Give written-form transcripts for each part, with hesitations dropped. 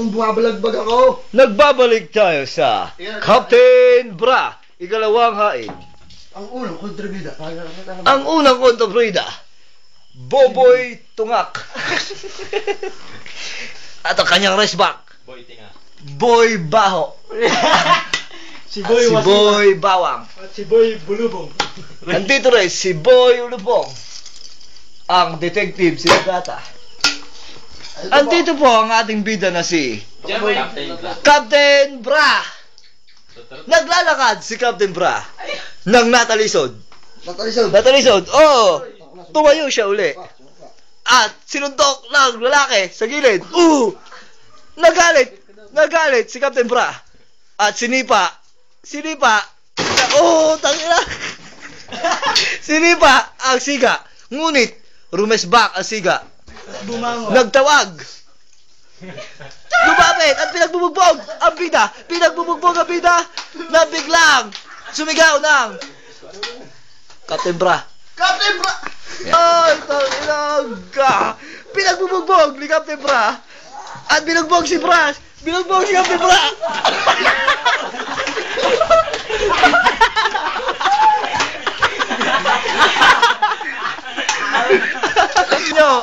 Kung bumabalagbag ako. Nagbabalik tayo sa Captain Bra, ikalawang hain. Ang unang kontribida. Ang unang kontribida, Boboy Tungak. At ang kanyang raceback, Boy Tinga. Boy Baho. Si Boy, Boy Bawang. At si Boy Bulubong. Nandito rin si Boy Ulubong, ang detective si Gata. Andito po ang ating bida na si Captain Bra. Naglalakad si Captain Bra ng natalisod. Natalisod. Oh, tumayo siya uli. At sinuntok ng lalaki sa gilid. Nagalit si Captain Bra. At sinipa. Tangina. Sinipa ang siga. Ngunit rumesbak ang siga. Nagtawag. Lumapit at pinagbubugbog ang bida. Na biglang sumigaw ng Captain Bra. Ay, tangina. Pinagbubugbog ni Captain Bra. At binugbog si Bra. Binugbog si Captain Bra.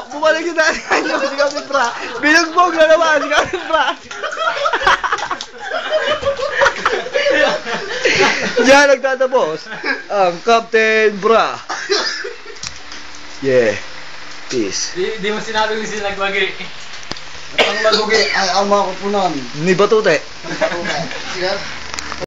Bumalik si tatay nyo, si Captain Bra. Binugbog na naman si Captain Bra. Diyan nagtatapos ang Captain Bra. Yeah. Peace. Di mo sinabi kung sila nagwagi. Ang magugi ay ang mga kupunan. Ni Batute. Sige.